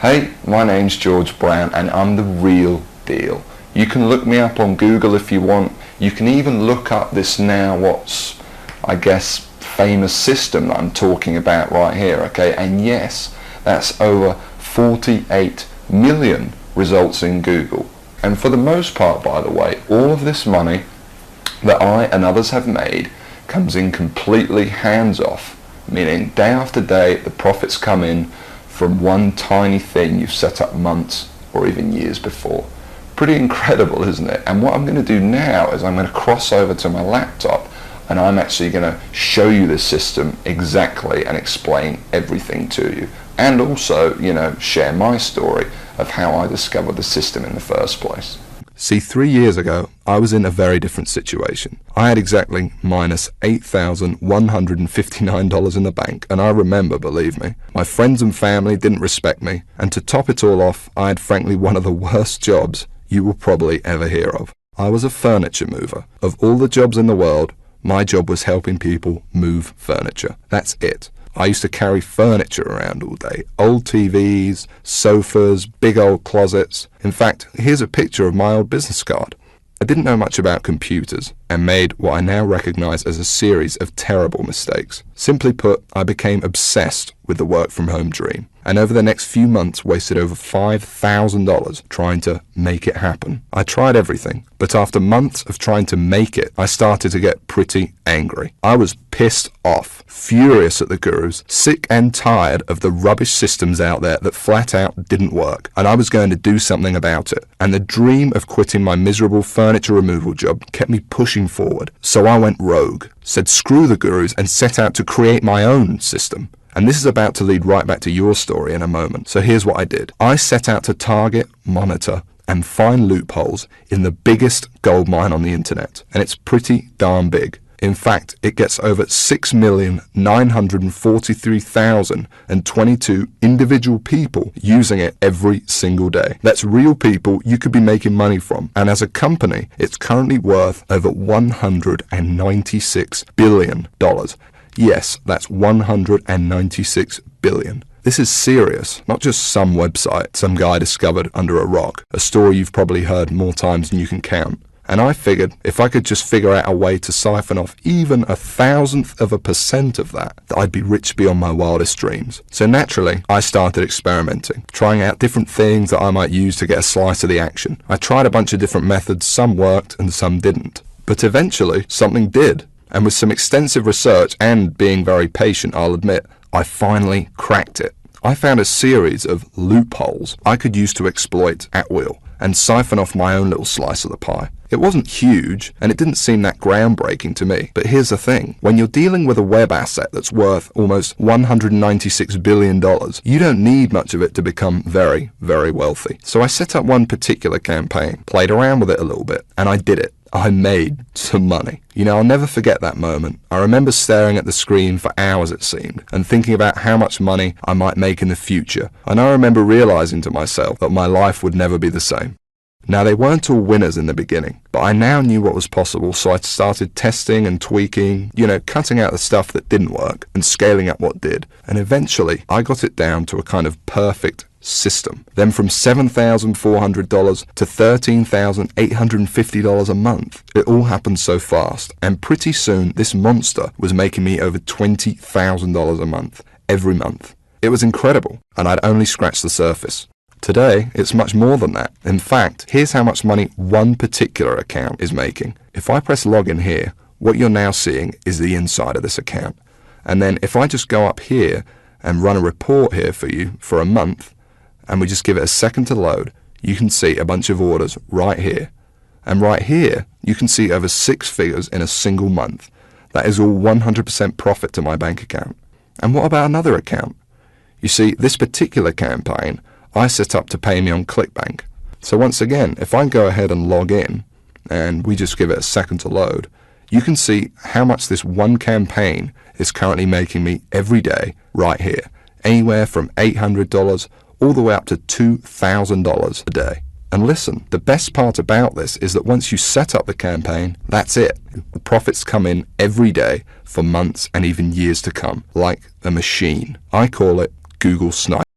Hey, my name's George Brown and I'm the real deal. You can look me up on Google if you want. You can even look up this now what's, I guess, famous system that I'm talking about right here, okay? And yes, that's over 48 million results in Google. And for the most part, by the way, all of this money that I and others have made comes in completely hands-off, meaning day after day the profits come in from one tiny thing you've set up months or even years before. Pretty incredible, isn't it? And what I'm going to do now is I'm going to cross over to my laptop and I'm actually going to show you this system exactly and explain everything to you. And also, you know, share my story of how I discovered the system in the first place. See, 3 years ago, I was in a very different situation. I had exactly minus $8,159 in the bank, and I remember, believe me, my friends and family didn't respect me, and to top it all off, I had frankly one of the worst jobs you will probably ever hear of. I was a furniture mover. Of all the jobs in the world, my job was helping people move furniture. That's it. I used to carry furniture around all day. Old TVs, sofas, big old closets. In fact, here's a picture of my old business card. I didn't know much about computers and made what I now recognize as a series of terrible mistakes. Simply put, I became obsessed with the work from home dream, and over the next few months wasted over $5,000 trying to make it happen. I tried everything, but after months of trying to make it, I started to get pretty angry. I was pissed off, furious at the gurus, sick and tired of the rubbish systems out there that flat out didn't work, and I was going to do something about it. And the dream of quitting my miserable furniture removal job kept me pushing forward. So I went rogue, said screw the gurus, and set out to create my own system. And this is about to lead right back to your story in a moment. So here's what I did. I set out to target, monitor, and find loopholes in the biggest gold mine on the internet. And it's pretty darn big. In fact, it gets over 6,943,022 individual people using it every single day. That's real people you could be making money from. And as a company, it's currently worth over $196 billion. Yes, that's $196 billion. This is serious, not just some website some guy discovered under a rock, a story you've probably heard more times than you can count. And I figured if I could just figure out a way to siphon off even 1,000% of that, I'd be rich beyond my wildest dreams. So naturally, I started experimenting, trying out different things that I might use to get a slice of the action. I tried a bunch of different methods, some worked and some didn't. But eventually, something did. And with some extensive research and being very patient, I'll admit, I finally cracked it. I found a series of loopholes I could use to exploit at will and siphon off my own little slice of the pie. It wasn't huge, and it didn't seem that groundbreaking to me. But here's the thing. When you're dealing with a web asset that's worth almost $196 billion, you don't need much of it to become very, very wealthy. So I set up one particular campaign, played around with it a little bit, and I did it. I made some money. You know, I'll never forget that moment. I remember staring at the screen for hours, it seemed, and thinking about how much money I might make in the future. And I remember realizing to myself that my life would never be the same. Now, they weren't all winners in the beginning, but I now knew what was possible, so I started testing and tweaking, you know, cutting out the stuff that didn't work and scaling up what did. And eventually, I got it down to a kind of perfect system. Then from $7,400 to $13,850 a month. It all happened so fast, and pretty soon this monster was making me over $20,000 a month, every month. It was incredible, and I'd only scratched the surface. Today, it's much more than that. In fact, here's how much money one particular account is making. If I press login here, what you're now seeing is the inside of this account. And then if I just go up here and run a report here for you for a month, and we just give it a second to load, you can see a bunch of orders right here. And right here, you can see over 6 figures in a single month. That is all 100% profit to my bank account. And what about another account? You see, this particular campaign, I set up to pay me on ClickBank. So once again, if I go ahead and log in, and we just give it a second to load, you can see how much this one campaign is currently making me every day right here. Anywhere from $800 all the way up to $2,000 a day. And listen, the best part about this is that once you set up the campaign, that's it. The profits come in every day for months and even years to come, like a machine. I call it Google Snipe.